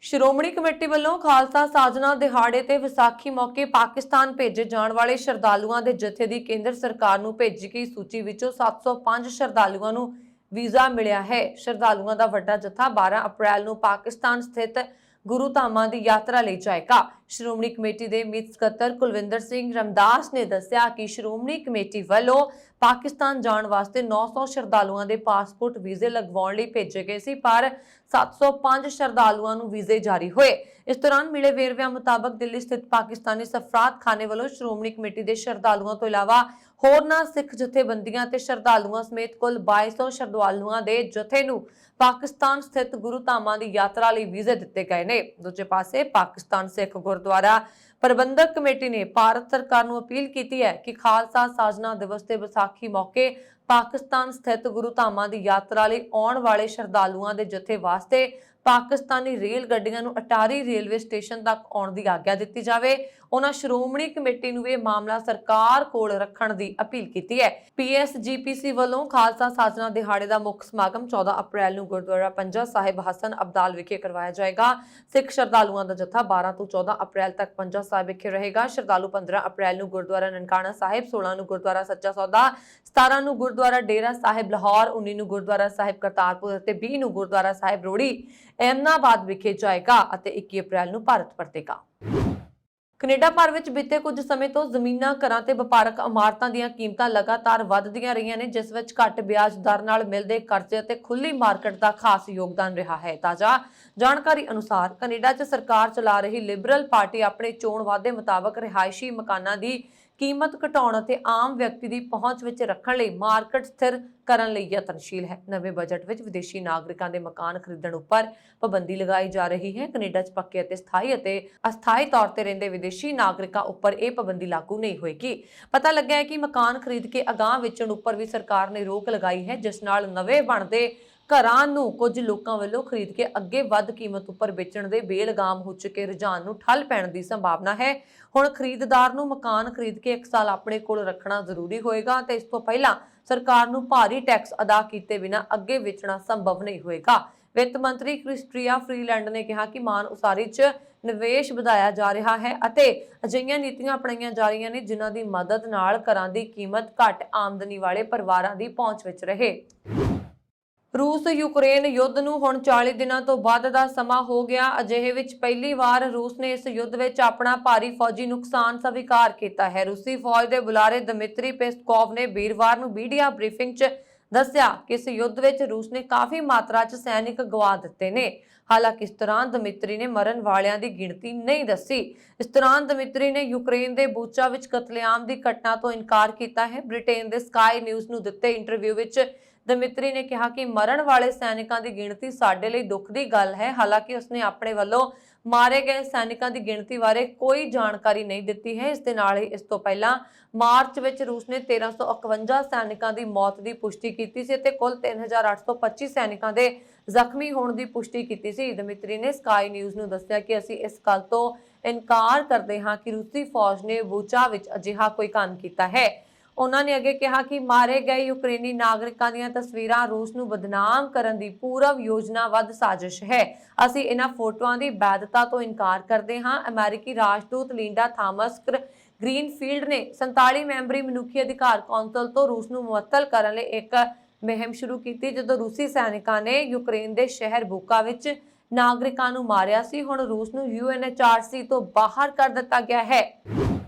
ਸ਼੍ਰੋਮਣੀ ਕਮੇਟੀ ਵੱਲੋਂ ਖਾਲਸਾ ਸਾਜਨਾ ਦਿਹਾੜੇ ਤੇ ਵਿਸਾਖੀ ਮੌਕੇ ਪਾਕਿਸਤਾਨ ਭੇਜੇ ਜਾਣ ਵਾਲੇ ਸ਼ਰਧਾਲੂਆਂ ਦੇ ਜਥੇ ਦੀ ਕੇਂਦਰ ਸਰਕਾਰ ਨੂੰ ਭੇਜੀ ਗਈ ਸੂਚੀ ਵਿੱਚੋਂ 705 ਸ਼ਰਧਾਲੂਆਂ ਨੂੰ ਵੀਜ਼ਾ ਮਿਲਿਆ ਹੈ। ਸ਼ਰਧਾਲੂਆਂ ਦਾ ਵੱਡਾ ਜਥਾ 12 ਅਪ੍ਰੈਲ ਨੂੰ ਪਾਕਿਸਤਾਨ ਸਥਿਤ ਗੁਰੂ ਧਾਮਾਂ ਦੀ ਯਾਤਰਾ ਲਈ ਜਾਏਗਾ। ਸ਼੍ਰੋਮਣੀ ਕਮੇਟੀ ਦੇ ਮੀਤ ਸਕੱਤਰ ਕੁਲਵਿੰਦਰ ਸਿੰਘ ਰਮਦਾਸ ਨੇ ਦੱਸਿਆ ਕਿ ਸ਼੍ਰੋਮਣੀ ਕਮੇਟੀ ਵੱਲੋਂ ਪਾਕਿਸਤਾਨ ਜਾਣ ਵਾਸਤੇ 900 ਸ਼ਰਧਾਲੂਆਂ ਦੇ ਪਾਸਪੋਰਟ ਵੀਜ਼ੇ ਲਗਵਾਉਣ ਲਈ ਭੇਜੇ ਗਏ ਸੀ, ਪਰ 705 ਸ਼ਰਧਾਲੂਆਂ ਨੂੰ ਵੀਜ਼ੇ ਜਾਰੀ ਹੋਏ। ਇਸ ਦੌਰਾਨ ਮਿਲੇ ਵੇਰਵਿਆਂ ਮੁਤਾਬਕ ਦਿੱਲੀ ਸਥਿਤ ਪਾਕਿਸਤਾਨੀ ਸਫਰਾਤਖਾਨੇ ਵੱਲੋਂ ਸ਼੍ਰੋਮਣੀ ਕਮੇਟੀ ਦੇ ਸ਼ਰਧਾਲੂਆਂ ਤੋਂ ਇਲਾਵਾ ਹੋਰਨਾਂ ਸਿੱਖ ਜਥੇਬੰਦੀਆਂ ਤੇ ਸ਼ਰਧਾਲੂਆਂ ਸਮੇਤ ਕੁੱਲ 2200 ਸ਼ਰਧਾਲੂਆਂ ਦੇ ਜਥੇ ਨੂੰ ਪਾਕਿਸਤਾਨ ਸਥਿਤ ਗੁਰੂ ਧਾਮਾਂ ਦੀ ਯਾਤਰਾ ਲਈ ਵੀਜ਼ੇ ਦਿੱਤੇ ਗਏ ਨੇ। ਦੂਜੇ ਪਾਸੇ ਪਾਕਿਸਤਾਨ ਸਿੱਖ ਗੁਰਦੁਆਰਾ ਪ੍ਰਬੰਧਕ ਕਮੇਟੀ ਨੇ ਭਾਰਤ ਸਰਕਾਰ ਨੂੰ ਅਪੀਲ ਕੀਤੀ ਹੈ ਕਿ ਖਾਲਸਾ ਸਾਜਨਾ ਦਿਵਸ ਤੇ ਵਿਸਾਖੀ ਮੌਕੇ ਪਾਕਿਸਤਾਨ ਸਥਿਤ ਗੁਰੂ ਧਾਮਾਂ ਦੀ ਯਾਤਰਾ ਲਈ ਆਉਣ ਵਾਲੇ ਸ਼ਰਧਾਲੂਆਂ ਦੇ ਜਥੇ ਵਾਸਤੇ ਪਾਕਿਸਤਾਨੀ ਰੇਲ ਗੱਡੀਆਂ ਨੂੰ ਅਟਾਰੀ ਰੇਲਵੇ ਸਟੇਸ਼ਨ ਤੱਕ ਆਉਣ ਦੀ ਆਗਿਆ ਦਿੱਤੀ ਜਾਵੇ। ਉਹਨਾਂ ਸ਼੍ਰੋਮਣੀ ਕਮੇਟੀ ਨੂੰ ਇਹ ਮਾਮਲਾ ਸਰਕਾਰ ਕੋਲ ਰੱਖਣ ਦੀ ਅਪੀਲ ਕੀਤੀ ਹੈ। ਪੀਐਸਜੀਪੀਸੀ ਵੱਲੋਂ ਖਾਲਸਾ ਸਾਜਨਾ ਦਿਹਾੜੇ ਦਾ ਮੁੱਖ ਸਮਾਗਮ 14 ਅਪ੍ਰੈਲ ਨੂੰ ਗੁਰਦੁਆਰਾ ਪੰਜਾ ਸਾਹਿਬ ਹਸਨ ਅਬਦਾਲ ਵਿਖੇ ਕਰਵਾਇਆ ਜਾਏਗਾ। ਸਿੱਖ ਸ਼ਰਧਾਲੂਆਂ ਦਾ ਜਥਾ 12 ਤੋਂ 14 ਅਪ੍ਰੈਲ ਤੱਕ ਪੰਜਾ ਸਾਹਿਬ ਵਿਖੇ ਰਹੇਗਾ। ਸ਼ਰਧਾਲੂ 15 ਅਪ੍ਰੈਲ ਨੂੰ ਗੁਰਦੁਆਰਾ ਨਨਕਾਣਾ ਸਾਹਿਬ, 16 ਨੂੰ ਗੁਰਦੁਆਰਾ ਸੱਚਾ ਸੌਦਾ, 17 ਨੂੰ ਗੁਰਦੁਆਰਾ ਡੇਰਾ ਸਾਹਿਬ ਲਾਹੌਰ, 19 ਨੂੰ ਗੁਰਦੁਆਰਾ ਸਾਹਿਬ ਕਰਤਾਰਪੁਰ ਅਤੇ 20 ਨੂੰ ਗੁਰਦੁਆਰਾ ਸਾਹਿਬ ਰੋੜੀ ਅਹਿਮਦਾਬਾਦ ਵਿਖੇ ਜਾਏਗਾ ਅਤੇ 21 ਅਪ੍ਰੈਲ ਨੂੰ ਭਾਰਤ ਪਰਤੇਗਾ। ਕੈਨੇਡਾ ਭਰ ਵਿੱਚ ਬੀਤੇ ਕੁਝ ਸਮੇਂ ਤੋਂ ਜ਼ਮੀਨਾਂ, ਘਰਾਂ ਤੇ ਵਪਾਰਕ ਇਮਾਰਤਾਂ ਦੀਆਂ ਕੀਮਤਾਂ ਲਗਾਤਾਰ ਵਧਦੀਆਂ ਰਹੀਆਂ ਨੇ, ਜਿਸ ਵਿੱਚ ਘੱਟ ਵਿਆਜ ਦਰ ਨਾਲ ਮਿਲਦੇ ਕਰਜ਼ੇ ਅਤੇ ਖੁੱਲੀ ਮਾਰਕੀਟ ਦਾ ਖਾਸ ਯੋਗਦਾਨ ਰਿਹਾ ਹੈ। ਤਾਜ਼ਾ ਜਾਣਕਾਰੀ ਅਨੁਸਾਰ ਕੈਨੇਡਾ 'ਚ ਸਰਕਾਰ ਚਲਾ ਰਹੀ ਲਿਬਰਲ ਪਾਰਟੀ ਆਪਣੇ ਚੋਣ ਵਾਅਦੇ ਮੁਤਾਬਕ ਰਿਹਾਇਸ਼ੀ ਮਕਾਨਾਂ ਦੀ ਕੀਮਤ ਘਟਾਉਣ ਅਤੇ ਆਮ ਵਿਅਕਤੀ ਦੀ ਪਹੁੰਚ ਵਿੱਚ ਰੱਖਣ ਲਈ ਮਾਰਕੀਟ ਸਥਿਰ ਕਰਨ ਲਈ ਯਤਨਸ਼ੀਲ ਹੈ। ਨਵੇਂ ਬਜਟ ਵਿੱਚ ਵਿਦੇਸ਼ੀ ਨਾਗਰਿਕਾਂ ਦੇ ਮਕਾਨ ਖਰੀਦਣ ਉੱਪਰ ਪਾਬੰਦੀ ਲਗਾਈ ਜਾ ਰਹੀ ਹੈ। ਕੈਨੇਡਾ 'ਚ ਪੱਕੇ ਅਤੇ ਸਥਾਈ ਅਤੇ ਅਸਥਾਈ ਤੌਰ ਤੇ ਰਹਿੰਦੇ ਵਿਦੇਸ਼ੀ ਨਾਗਰਿਕਾਂ ਉੱਪਰ ਇਹ ਪਾਬੰਦੀ ਲਾਗੂ ਨਹੀਂ ਹੋਏਗੀ। ਪਤਾ ਲੱਗਿਆ ਹੈ ਕਿ ਮਕਾਨ ਖਰੀਦ ਕੇ ਅਗਾਂਹ ਵੇਚਣ ਉੱਪਰ ਵੀ ਸਰਕਾਰ ਨੇ ਰੋਕ ਲਗਾਈ ਹੈ, ਜਿਸ ਨਾਲ ਨਵੇਂ ਬਣਦੇ ਘਰਾਂ ਨੂੰ ਕੁਝ ਲੋਕਾਂ ਵੱਲੋਂ ਖਰੀਦ ਕੇ ਅੱਗੇ ਵੱਧ ਕੀਮਤ ਉੱਪਰ ਵੇਚਣ ਦੇ ਬੇਲਗਾਮ ਹੋ ਚੁੱਕੇ ਰੁਝਾਨ ਨੂੰ ਠੱਲ ਪੈਣ ਦੀ ਸੰਭਾਵਨਾ ਹੈ। ਹੁਣ ਖਰੀਦਦਾਰ ਨੂੰ ਮਕਾਨ ਖਰੀਦ ਕੇ 1 ਸਾਲ ਆਪਣੇ ਕੋਲ ਰੱਖਣਾ ਜ਼ਰੂਰੀ ਹੋਏਗਾ ਤੇ ਇਸ ਤੋਂ ਪਹਿਲਾਂ ਸਰਕਾਰ ਨੂੰ ਭਾਰੀ ਟੈਕਸ ਅਦਾ ਕੀਤੇ ਬਿਨਾਂ ਅੱਗੇ ਵੇਚਣਾ ਸੰਭਵ ਨਹੀਂ ਹੋਏਗਾ। ਵਿੱਤ ਮੰਤਰੀ ਕ੍ਰਿਸਟੀਆ ਫਰੀਲੈਂਡ ਨੇ ਕਿਹਾ ਕਿ ਮਾਨ ਉਸਾਰੀ 'ਚ ਨਿਵੇਸ਼ ਵਧਾਇਆ ਜਾ ਰਿਹਾ ਹੈ ਅਤੇ ਅਜਿਹੀਆਂ ਨੀਤੀਆਂ ਅਪਣਾਈਆਂ ਜਾ ਰਹੀਆਂ ਨੇ ਜਿਨ੍ਹਾਂ ਦੀ ਮਦਦ ਨਾਲ ਘਰਾਂ ਦੀ ਕੀਮਤ ਘੱਟ ਆਮਦਨੀ ਵਾਲੇ ਪਰਿਵਾਰਾਂ ਦੀ ਪਹੁੰਚ ਵਿੱਚ ਰਹੇ। ਰੂਸ ਯੂਕਰੇਨ ਯੁੱਧ ਨੂੰ ਹੁਣ 40 ਦਿਨਾਂ ਤੋਂ ਵੱਧ ਦਾ ਸਮਾਂ ਹੋ ਗਿਆ। ਅਜਿਹੇ ਵਿੱਚ ਪਹਿਲੀ ਵਾਰ ਰੂਸ ਨੇ ਇਸ ਯੁੱਧ ਵਿੱਚ ਆਪਣਾ ਭਾਰੀ ਫੌਜੀ ਨੁਕਸਾਨ ਸਵੀਕਾਰ ਕੀਤਾ ਹੈ। ਰੂਸੀ ਫੌਜ ਦੇ ਬੁਲਾਰੇ ਦਮਿਤਰੀ ਪੈਸਕੋਵ ਨੇ ਵੀਰਵਾਰ ਨੂੰ ਮੀਡੀਆ ਬਰੀਫਿੰਗ 'ਚ ਦੱਸਿਆ ਕਿ ਇਸ ਯੁੱਧ ਵਿੱਚ ਰੂਸ ਨੇ ਕਾਫੀ ਮਾਤਰਾ 'ਚ ਸੈਨਿਕ ਗਵਾ ਦਿੱਤੇ ਨੇ। ਹਾਲਾਂਕਿ ਇਸ ਦੌਰਾਨ ਦਮਿਤਰੀ ਨੇ ਮਰਨ ਵਾਲਿਆਂ ਦੀ ਗਿਣਤੀ ਨਹੀਂ ਦੱਸੀ। ਇਸ ਦੌਰਾਨ ਦਮਿਤਰੀ ਨੇ ਯੂਕਰੇਨ ਦੇ ਬੂਚਾ ਵਿੱਚ ਕਤਲੇਆਮ ਦੀ ਘਟਨਾ ਤੋਂ ਇਨਕਾਰ ਕੀਤਾ ਹੈ। ਬ੍ਰਿਟੇਨ ਦੇ ਸਕਾਈ ਨਿਊਜ਼ ਨੂੰ ਦਿੱਤੇ ਇੰਟਰਵਿਊ ਵਿੱਚ ਦਮਿਤਰੀ ਨੇ ਕਿਹਾ ਕਿ ਮਰਨ ਵਾਲੇ ਸੈਨਿਕਾਂ ਦੀ ਗਿਣਤੀ ਸਾਡੇ ਲਈ ਦੁੱਖ ਦੀ ਗੱਲ ਹੈ। ਹਾਲਾਂਕਿ ਉਸਨੇ ਆਪਣੇ ਵੱਲੋਂ ਮਾਰੇ ਗਏ ਸੈਨਿਕਾਂ ਦੀ ਗਿਣਤੀ ਬਾਰੇ ਕੋਈ ਜਾਣਕਾਰੀ ਨਹੀਂ ਦਿੱਤੀ ਹੈ। ਇਸ ਦੇ ਨਾਲ ਹੀ ਇਸ ਤੋਂ ਪਹਿਲਾਂ ਮਾਰਚ ਵਿੱਚ ਰੂਸ ਨੇ 1351 ਸੈਨਿਕਾਂ ਦੀ ਮੌਤ ਦੀ ਪੁਸ਼ਟੀ ਕੀਤੀ ਸੀ ਅਤੇ ਕੁੱਲ 3825 ਸੈਨਿਕਾਂ ਦੇ ਜ਼ਖਮੀ ਹੋਣ ਦੀ ਪੁਸ਼ਟੀ ਕੀਤੀ ਸੀ। ਦਮਿਤਰੀ ਨੇ ਸਕਾਈ ਨਿਊਜ਼ ਨੂੰ ਦੱਸਿਆ ਕਿ ਅਸੀਂ ਇਸ ਗੱਲ ਤੋਂ ਇਨਕਾਰ ਕਰਦੇ ਹਾਂ ਕਿ ਰੂਸੀ ਫੌਜ ਨੇ ਬੂਚਾ ਵਿੱਚ ਅਜਿਹਾ ਕੋਈ ਕੰਮ ਕੀਤਾ ਹੈ। ਉਹਨਾਂ ਨੇ ਅੱਗੇ ਕਿਹਾ ਕਿ ਮਾਰੇ ਗਏ ਯੂਕਰੇਨੀ ਨਾਗਰਿਕਾਂ ਦੀਆਂ ਤਸਵੀਰਾਂ ਰੂਸ ਨੂੰ ਬਦਨਾਮ ਕਰਨ ਦੀ ਪੂਰਵ ਯੋਜਨਾਬੱਧ ਸਾਜ਼ਿਸ਼ ਹੈ। ਅਸੀਂ ਇਹਨਾਂ ਫੋਟੋਆਂ ਦੀ ਵੈਧਤਾ ਤੋਂ ਇਨਕਾਰ ਕਰਦੇ ਹਾਂ। ਅਮਰੀਕੀ ਰਾਜਦੂਤ ਲਿੰਡਾ ਥਾਮਸ ਗ੍ਰੀਨਫੀਲਡ ਨੇ 47 ਮੈਂਬਰੀ ਮਨੁੱਖੀ ਅਧਿਕਾਰ ਕੌਂਸਲ ਤੋਂ ਰੂਸ ਨੂੰ ਮੁਅੱਤਲ ਕਰਨ ਲਈ ਇੱਕ ਮੁਹਿੰਮ ਸ਼ੁਰੂ ਕੀਤੀ ਜਦੋਂ ਰੂਸੀ ਸੈਨਿਕਾਂ ਨੇ ਯੂਕਰੇਨ ਦੇ ਸ਼ਹਿਰ ਬੂਕਾ ਵਿੱਚ ਨਾਗਰਿਕਾਂ ਨੂੰ ਮਾਰਿਆ ਸੀ। ਹੁਣ ਰੂਸ ਨੂੰ UNHRC ਤੋਂ ਬਾਹਰ ਕਰ ਦਿੱਤਾ ਗਿਆ ਹੈ।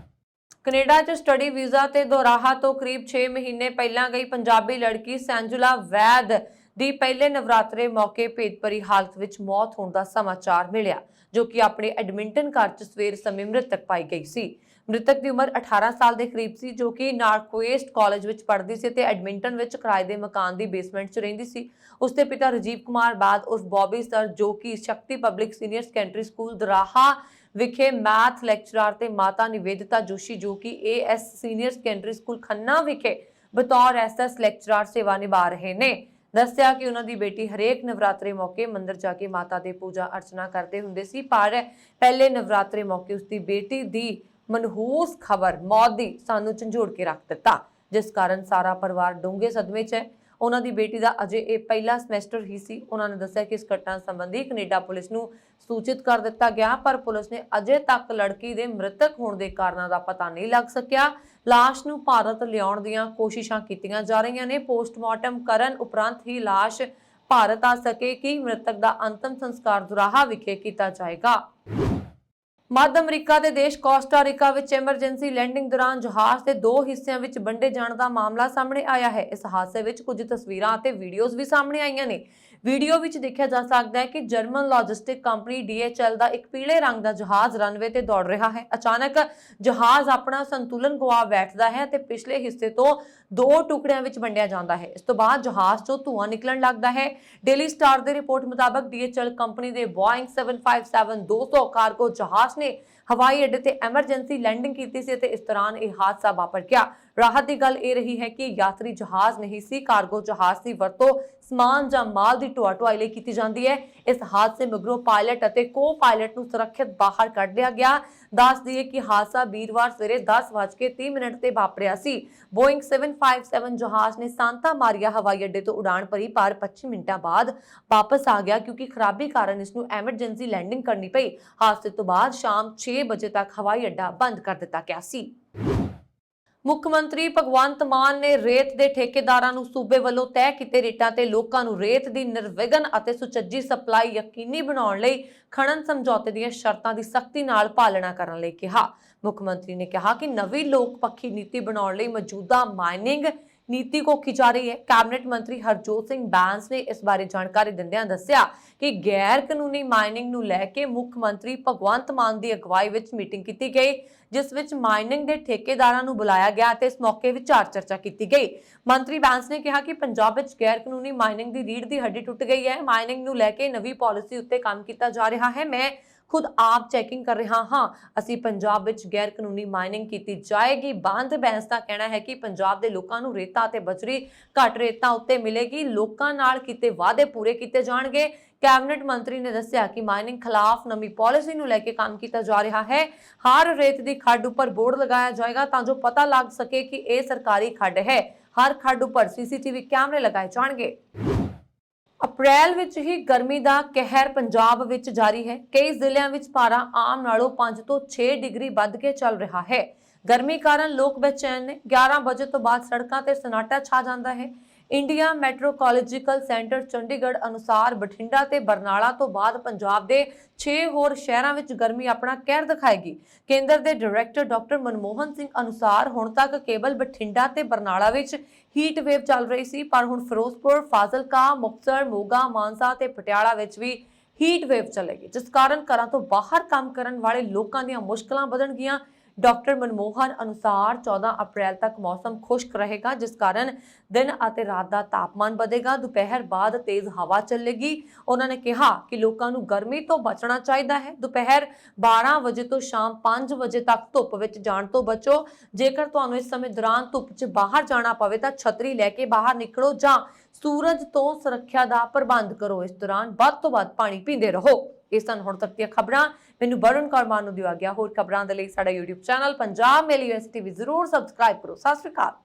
ਕੈਨੇਡਾ 'ਚ ਸਟੱਡੀ ਵੀਜ਼ਾ ਤੇ ਦੋਰਾਹਾ ਤੋਂ ਕਰੀਬ 6 ਮਹੀਨੇ ਪਹਿਲਾਂ ਗਈ ਪੰਜਾਬੀ ਲੜਕੀ ਸੈਂਜੁਲਾ ਵੈਦ ਦੀ ਪਹਿਲੇ ਨਵਰਾਤਰੇ ਮੌਕੇ ਭੇਦਭਰੀ ਹਾਲਤ ਵਿੱਚ ਮੌਤ ਹੋਣ ਦਾ ਸਮਾਚਾਰ ਮਿਲਿਆ, ਜੋ ਕਿ ਆਪਣੇ ਐਡਮਿੰਟਨ ਘਰ 'ਚ ਸਵੇਰ ਸਮੇਂ ਮ੍ਰਿਤਕ ਪਾਈ ਗਈ ਸੀ। ਮ੍ਰਿਤਕ ਦੀ ਉਮਰ 18 ਸਾਲ ਦੇ ਕਰੀਬ ਸੀ, ਜੋ ਕਿ ਨਾਰਕਵੇਸਟ ਕਾਲਜ ਵਿੱਚ ਪੜ੍ਹਦੀ ਸੀ ਤੇ ਐਡਮਿੰਟਨ ਵਿੱਚ ਕਿਰਾਏ ਦੇ ਮਕਾਨ ਦੀ ਬੇਸਮੈਂਟ 'ਚ ਰਹਿੰਦੀ ਸੀ। ਉਸਦੇ ਪਿਤਾ ਰਾਜੀਵ ਕੁਮਾਰ ਬਾਦ ਉਰਫ ਬੌਬੀ ਸਰ, ਜੋ ਕਿ Shakti public senior secondary school Doraha ਵਿਖੇ ਮੈਥ ਲੈਕਚਰਰ ਤੇ ਮਾਤਾ ਨਿਵੇਦਿਤਾ ਜੋਸ਼ੀ, ਜੋ ਕਿ AS senior secondary school Khanna ਵਿਖੇ ਬਤੌਰ ਐਸਐਸ ਲੈਕਚਰਰ ਸੇਵਾ ਨਿਭਾ ਰਹੇ ਨੇ। ਦੱਸਿਆ ਕਿ ਉਹਨਾਂ ਦੀ ਬੇਟੀ ਹਰੇਕ ਨਵਰਾਤਰੇ ਮੌਕੇ ਮੰਦਿਰ ਜਾ ਕੇ ਮਾਤਾ ਦੇ ਪੂਜਾ ਅਰਚਨਾ ਕਰਦੇ ਹੁੰਦੇ ਸੀ, ਪਰ ਪਹਿਲੇ ਨਵਰਾਤਰੇ ਮੌਕੇ ਉਸਦੀ ਬੇਟੀ ਦੀ ਮਨਹੂਸ ਖਬਰ ਮੌਤ ਦੀ ਸਾਨੂੰ ਝੰਜੋੜ ਕੇ ਰੱਖ ਦਿੱਤਾ, ਜਿਸ ਕਾਰਨ ਸਾਰਾ ਪਰਿਵਾਰ ਡੂੰਘੇ ਸਦਮੇ 'ਚ ਹੈ। ਉਹਨਾਂ ਦੀ ਬੇਟੀ ਦਾ ਅਜੇ ਇਹ ਪਹਿਲਾ ਸਮੈਸਟਰ ਹੀ ਸੀ। ਉਹਨਾਂ ਨੇ ਦੱਸਿਆ ਕਿ ਇਸ ਘਟਨਾ ਸੰਬੰਧੀ ਕੈਨੇਡਾ ਪੁਲਿਸ ਨੂੰ ਸੂਚਿਤ ਕਰ ਦਿੱਤਾ ਗਿਆ, ਪਰ ਪੁਲਿਸ ਨੇ ਅਜੇ ਤੱਕ ਲੜਕੀ ਦੇ ਮ੍ਰਿਤਕ ਹੋਣ ਦੇ ਕਾਰਨਾਂ ਦਾ ਪਤਾ ਨਹੀਂ ਲੱਗ ਸਕਿਆ। ਲਾਸ਼ ਨੂੰ ਭਾਰਤ ਲਿਆਉਣ ਦੀਆਂ ਕੋਸ਼ਿਸ਼ਾਂ ਕੀਤੀਆਂ ਜਾ ਰਹੀਆਂ ਨੇ। ਪੋਸਟਮਾਰਟਮ ਕਰਨ ਉਪਰੰਤ ਹੀ ਲਾਸ਼ ਭਾਰਤ ਆ ਸਕੇਗੀ। ਮ੍ਰਿਤਕ ਦਾ ਅੰਤਮ ਸੰਸਕਾਰ ਦੋਰਾਹਾ ਵਿਖੇ ਕੀਤਾ ਜਾਏਗਾ। ਮੱਧ ਅਮਰੀਕਾ ਦੇ ਦੇਸ਼ ਕੋਸਟਾ ਰੀਕਾ ਵਿੱਚ ਐਮਰਜੈਂਸੀ ਲੈਂਡਿੰਗ ਦੌਰਾਨ ਜਹਾਜ਼ ਦੇ 2 ਹਿੱਸਿਆਂ ਵਿੱਚ ਵੰਡੇ ਜਾਣ ਦਾ ਮਾਮਲਾ ਸਾਹਮਣੇ ਆਇਆ ਹੈ। ਇਸ ਹਾਦਸੇ ਵਿੱਚ ਕੁਝ ਤਸਵੀਰਾਂ ਅਤੇ ਵੀਡੀਓਜ਼ ਵੀ ਸਾਹਮਣੇ ਆਈਆਂ ਨੇ। ਵੀਡੀਓ ਵਿੱਚ ਦੇਖਿਆ ਜਾ ਸਕਦਾ ਹੈ ਕਿ ਜਰਮਨ ਲੌਜਿਸਟਿਕ ਕੰਪਨੀ DHL ਦਾ ਇੱਕ ਪੀਲੇ ਰੰਗ ਦਾ ਜਹਾਜ਼ ਰਨਵੇ ਤੇ ਦੌੜ ਰਿਹਾ ਹੈ। ਅਚਾਨਕ ਜਹਾਜ਼ ਆਪਣਾ ਸੰਤੁਲਨ ਗਵਾ ਬੈਠਦਾ ਹੈ ਤੇ ਪਿਛਲੇ ਹਿੱਸੇ ਤੋਂ 2 ਟੁਕੜਿਆਂ ਵਿੱਚ ਵੰਡਿਆ ਜਾਂਦਾ ਹੈ। ਇਸ ਤੋਂ ਬਾਅਦ ਜਹਾਜ਼ 'ਚੋਂ ਧੂਆਂ ਨਿਕਲਣ ਲੱਗਦਾ ਹੈ। ਡੇਲੀ ਸਟਾਰ ਦੀ ਰਿਪੋਰਟ ਮੁਤਾਬਕ DHL ਕੰਪਨੀ ਦੇ ਬੋਇੰਗ 757-200 ਕਾਰਗੋ ਜਹਾਜ਼ ਨੇ ਹਵਾਈ ਅੱਡੇ ਤੇ ਐਮਰਜੈਂਸੀ ਲੈਂਡਿੰਗ ਕੀਤੀ ਸੀ ਤੇ ਇਸ ਦੌਰਾਨ ਇਹ ਹਾਦਸਾ ਵਾਪਰ ਗਿਆ। ਰਾਹਤ ਦੀ ਗੱਲ ਇਹ ਰਹੀ ਹੈ ਕਿ ਯਾਤਰੀ ਜਹਾਜ਼ ਨਹੀਂ ਸੀ। ਕਾਰਗੋ ਜਹਾਜ਼ ਦੀ ਵਰਤੋਂ ਸਮਾਨ ਜਾਂ ਮਾਲ ਦੀ ਢੋਆ-ਢੁਆਈ ਲਈ ਕੀਤੀ ਜਾਂਦੀ ਹੈ। ਇਸ ਹਾਦਸੇ ਮਗਰੋਂ ਪਾਇਲਟ ਅਤੇ ਕੋ-ਪਾਇਲਟ ਨੂੰ ਸੁਰੱਖਿਅਤ ਬਾਹਰ ਕੱਢ ਲਿਆ ਗਿਆ। ਦੱਸ ਦਈਏ ਕਿ ਹਾਦਸਾ ਵੀਰਵਾਰ ਸਵੇਰੇ 10:30 ਤੇ ਵਾਪਰਿਆ ਸੀ। ਬੋਇੰਗ 757 ਜਹਾਜ਼ ਨੇ ਸਾਂਤਾ ਮਾਰੀਆ ਹਵਾਈ ਅੱਡੇ ਤੋਂ ਉਡਾਣ ਭਰੀ, ਪਰ 25 ਮਿੰਟਾਂ ਬਾਅਦ ਵਾਪਸ ਆ ਗਿਆ ਕਿਉਂਕਿ ਖਰਾਬੀ ਕਾਰਨ ਇਸ ਨੂੰ ਐਮਰਜੈਂਸੀ ਲੈਂਡਿੰਗ ਕਰਨੀ ਪਈ। ਹਾਦਸੇ ਤੋਂ ਬਾਅਦ ਸ਼ਾਮ 6 ਵਜੇ ਤੱਕ ਹਵਾਈ ਅੱਡਾ ਬੰਦ ਕਰ ਦਿੱਤਾ ਗਿਆ ਸੀ। ਮੁੱਖ ਮੰਤਰੀ ਭਗਵੰਤ ਮਾਨ ਨੇ ਰੇਤ ਦੇ ਠੇਕੇਦਾਰਾਂ ਨੂੰ ਸੂਬੇ ਵੱਲੋਂ ਤੈਅ ਕੀਤੇ ਰੇਟਾਂ ਤੇ ਲੋਕਾਂ ਨੂੰ ਰੇਤ ਦੀ ਨਿਰਵਿਘਨ ਅਤੇ ਸੁਚੱਜੀ ਸਪਲਾਈ ਯਕੀਨੀ ਬਣਾਉਣ ਲਈ ਖਣਨ ਸਮਝੌਤੇ ਦੀਆਂ ਸ਼ਰਤਾਂ ਦੀ ਸਖਤੀ ਨਾਲ ਪਾਲਣਾ ਕਰਨ ਲਈ ਕਿਹਾ। ਮੁੱਖ ਮੰਤਰੀ ਨੇ ਕਿਹਾ ਕਿ ਨਵੀਂ ਲੋਕ ਪੱਖੀ ਨੀਤੀ ਬਣਾਉਣ ਲਈ ਮੌਜੂਦਾ ਮਾਈਨਿੰਗ ਨੀਤੀ ਘੋਖੀ ਜਾ ਰਹੀ ਹੈ। ਕੈਬਨਿਟ ਮੰਤਰੀ ਹਰਜੋਤ ਸਿੰਘ ਬੈਂਸ ਨੇ ਇਸ ਬਾਰੇ ਜਾਣਕਾਰੀ ਦਿੰਦਿਆਂ ਦੱਸਿਆ ਕਿ ਗੈਰ ਕਾਨੂੰਨੀ ਮਾਈਨਿੰਗ ਨੂੰ ਲੈ ਕੇ ਮੁੱਖ ਮੰਤਰੀ ਭਗਵੰਤ ਮਾਨ ਦੀ ਅਗਵਾਈ ਵਿੱਚ ਮੀਟਿੰਗ ਕੀਤੀ ਗਈ, ਜਿਸ ਵਿੱਚ ਮਾਈਨਿੰਗ ਦੇ ਠੇਕੇਦਾਰਾਂ ਨੂੰ ਬੁਲਾਇਆ ਗਿਆ ਅਤੇ ਇਸ ਮੌਕੇ ਵਿਚਾਰ ਚਰਚਾ ਕੀਤੀ ਗਈ। ਮੰਤਰੀ ਬੈਂਸ ਨੇ ਕਿਹਾ ਕਿ ਪੰਜਾਬ ਵਿੱਚ ਗੈਰ ਕਾਨੂੰਨੀ ਮਾਈਨਿੰਗ ਦੀ ਰੀੜ੍ਹ ਦੀ ਹੱਡੀ ਟੁੱਟ ਗਈ ਹੈ। ਮਾਈਨਿੰਗ ਨੂੰ ਲੈ ਕੇ ਨਵੀਂ ਪਾਲਿਸੀ ਉੱਤੇ ਕੰਮ ਕੀਤਾ ਜਾ ਰਿਹਾ ਹੈ। ਮੈਂ ਖੁਦ ਆਪ ਚੈਕਿੰਗ ਕਰ ਰਿਹਾ ਹਾਂ। ਅਸੀਂ ਪੰਜਾਬ ਵਿੱਚ ਗੈਰ ਕਾਨੂੰਨੀ ਮਾਈਨਿੰਗ ਕੀਤੀ ਜਾਏਗੀ। ਬੰਦ ਬੈਂਸ ਦਾ ਕਹਿਣਾ ਹੈ ਕਿ ਪੰਜਾਬ ਦੇ ਲੋਕਾਂ ਨੂੰ ਰੇਤਾ ਤੇ ਬਜਰੀ ਘੱਟ ਰੇਤਾਂ ਉੱਤੇ ਮਿਲੇਗੀ। ਲੋਕਾਂ ਨਾਲ ਕੀਤੇ ਵਾਅਦੇ ਪੂਰੇ ਕੀਤੇ ਜਾਣਗੇ। ਕੈਬਨਿਟ ਮੰਤਰੀ ਨੇ ਦੱਸਿਆ ਕਿ ਮਾਈਨਿੰਗ ਖਿਲਾਫ ਨਵੀਂ ਪਾਲਿਸੀ ਨੂੰ ਲੈ ਕੇ ਕੰਮ ਕੀਤਾ ਜਾ ਰਿਹਾ ਹੈ। ਹਰ ਰੇਤ ਦੀ ਖੱਡ ਉੱਪਰ ਬੋਰਡ ਲਗਾਇਆ ਜਾਏਗਾ ਤਾਂ ਜੋ ਪਤਾ ਲੱਗ ਸਕੇ ਕਿ ਇਹ ਸਰਕਾਰੀ ਖੱਡ ਹੈ। ਹਰ ਖੱਡ ਉੱਪਰ CCTV ਕੈਮਰੇ ਲਗਾਏ ਜਾਣਗੇ। ਅਪ੍ਰੈਲ ਵਿੱਚ ਹੀ ਗਰਮੀ ਦਾ ਕਹਿਰ ਪੰਜਾਬ ਵਿੱਚ ਜਾਰੀ ਹੈ। ਕਈ ਜ਼ਿਲ੍ਹਿਆਂ ਵਿੱਚ ਪਾਰਾ ਆਮ ਨਾਲੋਂ 5 ਤੋਂ 6 ਡਿਗਰੀ ਵੱਧ ਕੇ ਚੱਲ ਰਿਹਾ ਹੈ। ਗਰਮੀ ਕਾਰਨ ਲੋਕ ਬੇਚੈਨ ਨੇ। 11 ਵਜੇ ਤੋਂ ਬਾਅਦ ਸੜਕਾਂ ਤੇ ਸਨਾਟਾ ਛਾ ਜਾਂਦਾ ਹੈ। ਇੰਡੀਆ ਮੈਟਰੋਕੋਲੋਜੀਕਲ ਸੈਂਟਰ ਚੰਡੀਗੜ੍ਹ ਅਨੁਸਾਰ ਬਠਿੰਡਾ ਤੇ ਬਰਨਾਲਾ ਤੋਂ ਬਾਅਦ ਪੰਜਾਬ ਦੇ 6 ਹੋਰ ਸ਼ਹਿਰਾਂ ਵਿੱਚ ਗਰਮੀ ਆਪਣਾ ਕਹਿਰ ਦਿਖਾਏਗੀ। ਕੇਂਦਰ ਦੇ ਡਾਇਰੈਕਟਰ ਡਾਕਟਰ ਮਨਮੋਹਨ ਸਿੰਘ ਅਨੁਸਾਰ ਹੁਣ ਤੱਕ ਕੇਵਲ ਬਠਿੰਡਾ ਤੇ ਬਰਨਾਲਾ ਵਿੱਚ ਹੀਟ ਵੇਵ ਚੱਲ ਰਹੀ ਸੀ, ਪਰ ਹੁਣ ਫਿਰੋਜ਼ਪੁਰ, ਫਾਜ਼ਿਲਕਾ, ਮੁਕਤਸਰ, ਮੋਗਾ, ਮਾਨਸਾ ਤੇ ਪਟਿਆਲਾ ਵਿੱਚ ਵੀ ਹੀਟ ਵੇਵ ਚੱਲੇਗੀ, ਜਿਸ ਕਾਰਨ ਘਰਾਂ ਤੋਂ ਬਾਹਰ ਕੰਮ ਕਰਨ ਵਾਲੇ ਲੋਕਾਂ ਦੀਆਂ ਮੁਸ਼ਕਲਾਂ ਵਧਣਗੀਆਂ। ਡਾਕਟਰ ਮਨਮੋਹਨ ਅਨੁਸਾਰ 14 ਅਪ੍ਰੈਲ ਤੱਕ ਮੌਸਮ ਖੁਸ਼ਕ ਰਹੇਗਾ, ਜਿਸ ਕਾਰਨ ਦਿਨ ਅਤੇ ਰਾਤ ਦਾ ਤਾਪਮਾਨ ਵਧੇਗਾ। ਦੁਪਹਿਰ ਬਾਅਦ ਤੇਜ਼ ਹਵਾ ਚੱਲੇਗੀ। ਉਹਨਾਂ ਨੇ ਕਿਹਾ ਕਿ ਲੋਕਾਂ ਨੂੰ ਗਰਮੀ ਤੋਂ ਬਚਣਾ ਚਾਹੀਦਾ ਹੈ। ਦੁਪਹਿਰ 12 ਵਜੇ ਤੋਂ ਸ਼ਾਮ 5 ਵਜੇ ਤੱਕ ਧੁੱਪ ਵਿੱਚ ਜਾਣ ਤੋਂ ਬਚੋ। ਜੇਕਰ ਤੁਹਾਨੂੰ ਇਸ ਸਮੇਂ ਦੌਰਾਨ ਧੁੱਪ 'ਚ ਬਾਹਰ ਜਾਣਾ ਪਵੇ ਤਾਂ ਛਤਰੀ ਲੈ ਕੇ ਬਾਹਰ ਨਿਕਲੋ ਜਾਂ ਸੂਰਜ ਤੋਂ ਸੁਰੱਖਿਆ ਦਾ ਪ੍ਰਬੰਧ ਕਰੋ। ਇਸ ਦੌਰਾਨ ਵੱਧ ਤੋਂ ਵੱਧ ਪਾਣੀ ਪੀਂਦੇ ਰਹੋ। ਇਹ ਸਨ ਹੁਣ ਤੱਕ ਦੀਆਂ ਖਬਰਾਂ। ਮੈਨੂੰ ਵਰੁਣ ਕੌਰ ਨੂੰ ਦਿਓ ਗਿਆ। ਹੋਰ ਖਬਰਾਂ ਦੇ ਲਈ ਸਾਡਾ YouTube ਚੈਨਲ ਪੰਜਾਬ ਮੇਲ US TV ਜ਼ਰੂਰ ਸਬਸਕ੍ਰਾਈਬ ਕਰੋ। ਸਤਿ ਸ਼੍ਰੀ ਅਕਾਲ।